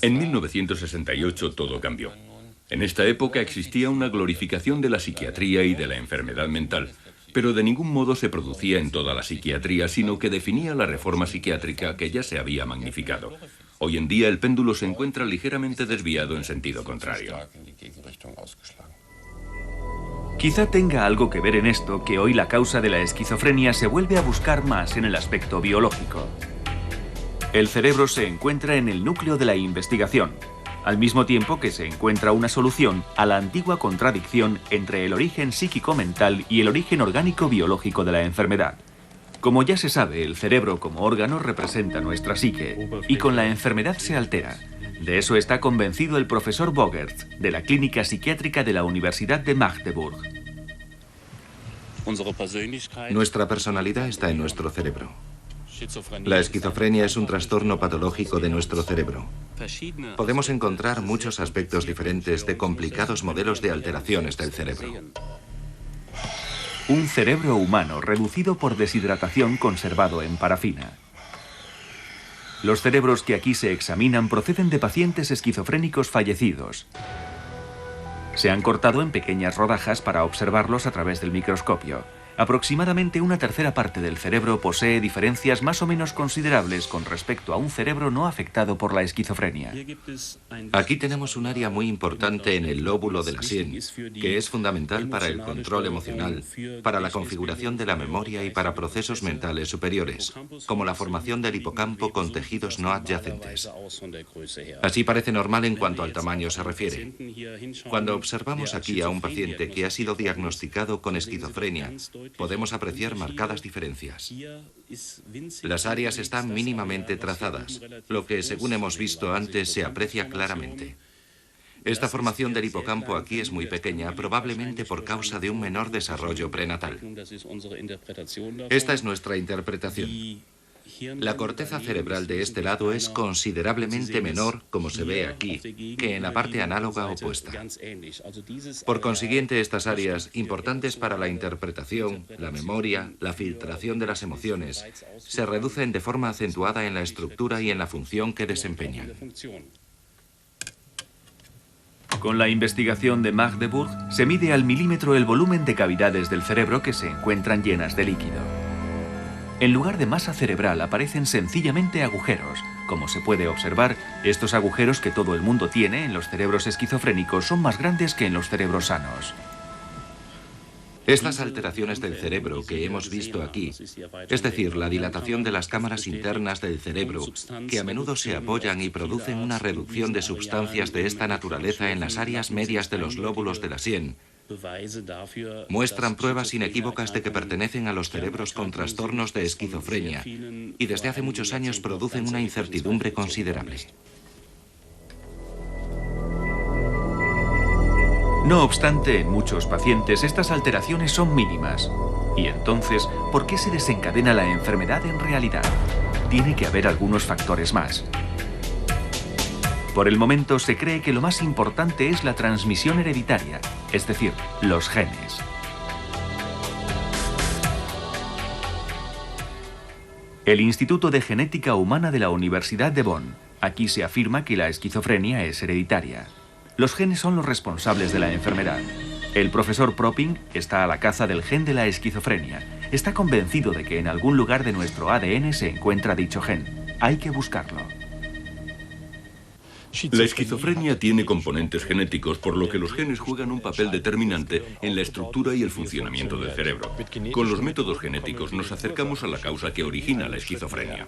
En 1968 todo cambió. En esta época existía una glorificación de la psiquiatría y de la enfermedad mental, pero de ningún modo se producía en toda la psiquiatría, sino que definía la reforma psiquiátrica que ya se había magnificado. Hoy en día el péndulo se encuentra ligeramente desviado en sentido contrario. Quizá tenga algo que ver en esto que hoy la causa de la esquizofrenia se vuelve a buscar más en el aspecto biológico. El cerebro se encuentra en el núcleo de la investigación, al mismo tiempo que se encuentra una solución a la antigua contradicción entre el origen psíquico-mental y el origen orgánico-biológico de la enfermedad. Como ya se sabe, el cerebro como órgano representa nuestra psique, y con la enfermedad se altera. De eso está convencido el profesor Bogert, de la Clínica Psiquiátrica de la Universidad de Magdeburg. Nuestra personalidad está en nuestro cerebro. La esquizofrenia es un trastorno patológico de nuestro cerebro. Podemos encontrar muchos aspectos diferentes de complicados modelos de alteraciones del cerebro. Un cerebro humano reducido por deshidratación conservado en parafina. Los cerebros que aquí se examinan proceden de pacientes esquizofrénicos fallecidos. Se han cortado en pequeñas rodajas para observarlos a través del microscopio. Aproximadamente una tercera parte del cerebro posee diferencias más o menos considerables con respecto a un cerebro no afectado por la esquizofrenia. Aquí tenemos un área muy importante en el lóbulo de la sien, que es fundamental para el control emocional, para la configuración de la memoria y para procesos mentales superiores, como la formación del hipocampo con tejidos no adyacentes. Así parece normal en cuanto al tamaño se refiere. Cuando observamos aquí a un paciente que ha sido diagnosticado con esquizofrenia, podemos apreciar marcadas diferencias. Las áreas están mínimamente trazadas, lo que, según hemos visto antes, se aprecia claramente. Esta formación del hipocampo aquí es muy pequeña, probablemente por causa de un menor desarrollo prenatal. Esta es nuestra interpretación. La corteza cerebral de este lado es considerablemente menor, como se ve aquí, que en la parte análoga opuesta. Por consiguiente, estas áreas, importantes para la interpretación, la memoria, la filtración de las emociones, se reducen de forma acentuada en la estructura y en la función que desempeñan. Con la investigación de Magdeburg, se mide al milímetro el volumen de cavidades del cerebro que se encuentran llenas de líquido. En lugar de masa cerebral aparecen sencillamente agujeros. Como se puede observar, estos agujeros que todo el mundo tiene en los cerebros esquizofrénicos son más grandes que en los cerebros sanos. Estas alteraciones del cerebro que hemos visto aquí, es decir, la dilatación de las cámaras internas del cerebro, que a menudo se apoyan y producen una reducción de sustancias de esta naturaleza en las áreas medias de los lóbulos de la sien, muestran pruebas inequívocas de que pertenecen a los cerebros con trastornos de esquizofrenia y desde hace muchos años producen una incertidumbre considerable. No obstante, en muchos pacientes estas alteraciones son mínimas. Y entonces, ¿por qué se desencadena la enfermedad en realidad? Tiene que haber algunos factores más. Por el momento se cree que lo más importante es la transmisión hereditaria, es decir, los genes. El Instituto de Genética Humana de la Universidad de Bonn. Aquí se afirma que la esquizofrenia es hereditaria. Los genes son los responsables de la enfermedad. El profesor Propping está a la caza del gen de la esquizofrenia. Está convencido de que en algún lugar de nuestro ADN se encuentra dicho gen. Hay que buscarlo. La esquizofrenia tiene componentes genéticos, por lo que los genes juegan un papel determinante en la estructura y el funcionamiento del cerebro. Con los métodos genéticos nos acercamos a la causa que origina la esquizofrenia.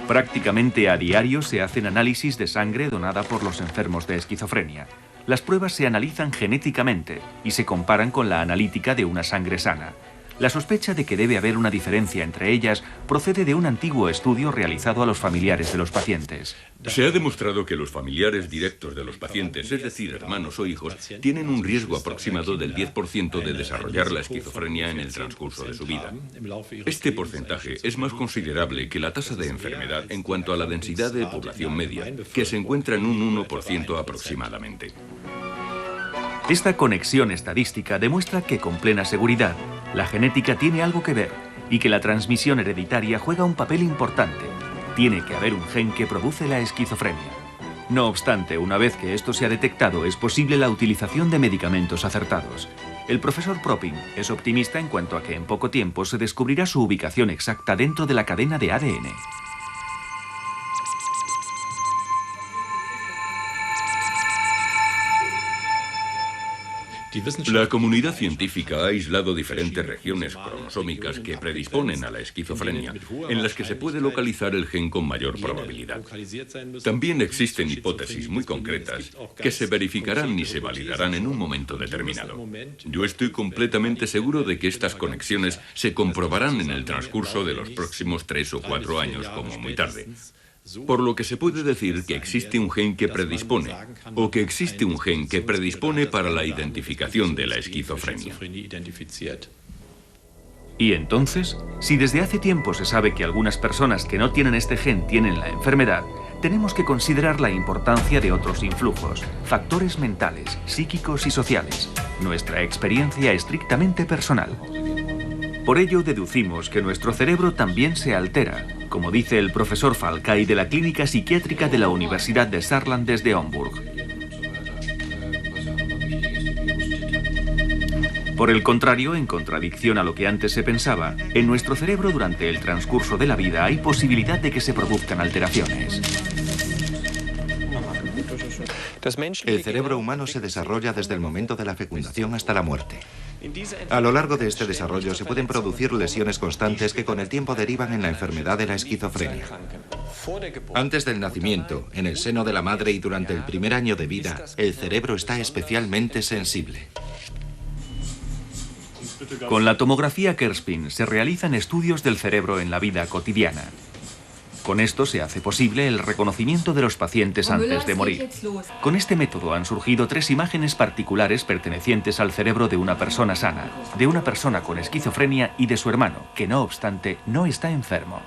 Prácticamente a diario se hacen análisis de sangre donada por los enfermos de esquizofrenia. Las pruebas se analizan genéticamente y se comparan con la analítica de una sangre sana. La sospecha de que debe haber una diferencia entre ellas procede de un antiguo estudio realizado a los familiares de los pacientes. Se ha demostrado que los familiares directos de los pacientes, es decir, hermanos o hijos, tienen un riesgo aproximado del 10% de desarrollar la esquizofrenia en el transcurso de su vida. Este porcentaje es más considerable que la tasa de enfermedad en cuanto a la densidad de población media, que se encuentra en un 1% aproximadamente. Esta conexión estadística demuestra que con plena seguridad la genética tiene algo que ver y que la transmisión hereditaria juega un papel importante. Tiene que haber un gen que produce la esquizofrenia. No obstante, una vez que esto se ha detectado, es posible la utilización de medicamentos acertados. El profesor Proping es optimista en cuanto a que en poco tiempo se descubrirá su ubicación exacta dentro de la cadena de ADN. La comunidad científica ha aislado diferentes regiones cromosómicas que predisponen a la esquizofrenia, en las que se puede localizar el gen con mayor probabilidad. También existen hipótesis muy concretas que se verificarán y se validarán en un momento determinado. Yo estoy completamente seguro de que estas conexiones se comprobarán en el transcurso de los próximos 3 o 4 años, como muy tarde. Por lo que se puede decir que existe un gen que predispone, o que existe un gen que predispone para la identificación de la esquizofrenia. Y entonces, si desde hace tiempo se sabe que algunas personas que no tienen este gen tienen la enfermedad, tenemos que considerar la importancia de otros influjos, factores mentales, psíquicos y sociales, nuestra experiencia estrictamente personal. Por ello deducimos que nuestro cerebro también se altera, como dice el profesor Falcay de la Clínica Psiquiátrica de la Universidad de Saarland desde Homburg. Por el contrario, en contradicción a lo que antes se pensaba, en nuestro cerebro durante el transcurso de la vida hay posibilidad de que se produzcan alteraciones. El cerebro humano se desarrolla desde el momento de la fecundación hasta la muerte. A lo largo de este desarrollo se pueden producir lesiones constantes que con el tiempo derivan en la enfermedad de la esquizofrenia. Antes del nacimiento, en el seno de la madre y durante el primer año de vida, el cerebro está especialmente sensible. Con la tomografía Kerspin se realizan estudios del cerebro en la vida cotidiana. Con esto se hace posible el reconocimiento de los pacientes antes de morir. Con este método han surgido 3 imágenes particulares pertenecientes al cerebro de una persona sana, de una persona con esquizofrenia y de su hermano, que no obstante no está enfermo.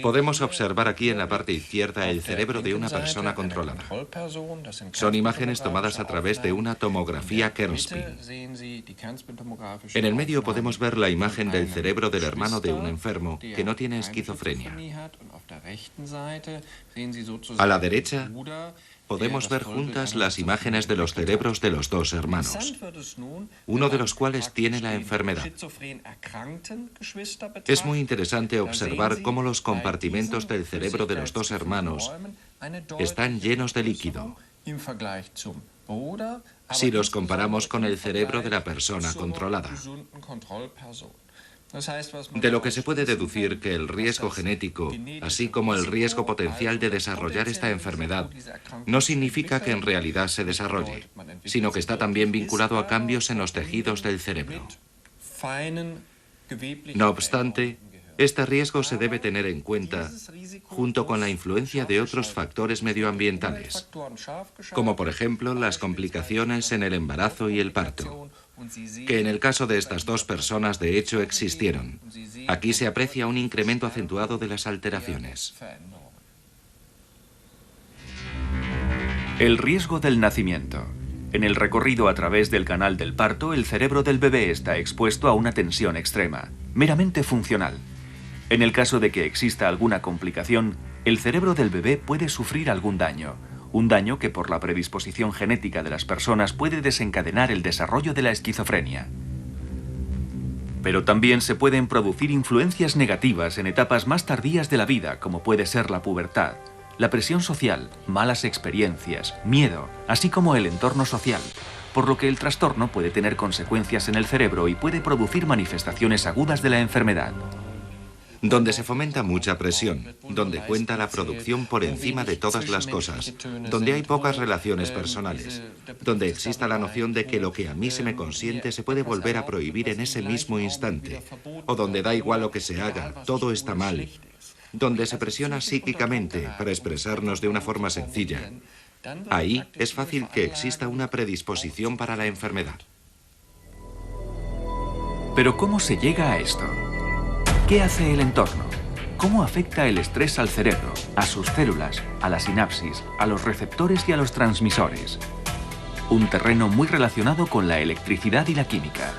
Podemos observar aquí en la parte izquierda el cerebro de una persona controlada. Son imágenes tomadas a través de una tomografía Kerspin. En el medio podemos ver la imagen del cerebro del hermano de un enfermo que no tiene esquizofrenia. A la derecha podemos ver juntas las imágenes de los cerebros de los 2 hermanos, uno de los cuales tiene la enfermedad. Es muy interesante observar cómo los compartimentos del cerebro de los 2 hermanos están llenos de líquido, si los comparamos con el cerebro de la persona controlada. De lo que se puede deducir que el riesgo genético, así como el riesgo potencial de desarrollar esta enfermedad, no significa que en realidad se desarrolle, sino que está también vinculado a cambios en los tejidos del cerebro. No obstante, este riesgo se debe tener en cuenta junto con la influencia de otros factores medioambientales, como por ejemplo las complicaciones en el embarazo y el parto, que en el caso de estas 2 personas de hecho existieron. Aquí se aprecia un incremento acentuado de las alteraciones. El riesgo del nacimiento. En el recorrido a través del canal del parto, el cerebro del bebé está expuesto a una tensión extrema, meramente funcional. En el caso de que exista alguna complicación, el cerebro del bebé puede sufrir algún daño. Un daño que por la predisposición genética de las personas puede desencadenar el desarrollo de la esquizofrenia. Pero también se pueden producir influencias negativas en etapas más tardías de la vida, como puede ser la pubertad, la presión social, malas experiencias, miedo, así como el entorno social, por lo que el trastorno puede tener consecuencias en el cerebro y puede producir manifestaciones agudas de la enfermedad. Donde se fomenta mucha presión, donde cuenta la producción por encima de todas las cosas, donde hay pocas relaciones personales, donde exista la noción de que lo que a mí se me consiente se puede volver a prohibir en ese mismo instante, o donde da igual lo que se haga, todo está mal, donde se presiona psíquicamente para expresarnos de una forma sencilla. Ahí es fácil que exista una predisposición para la enfermedad. Pero ¿cómo se llega a esto? ¿Qué hace el entorno? ¿Cómo afecta el estrés al cerebro, a sus células, a la sinapsis, a los receptores y a los transmisores? Un terreno muy relacionado con la electricidad y la química.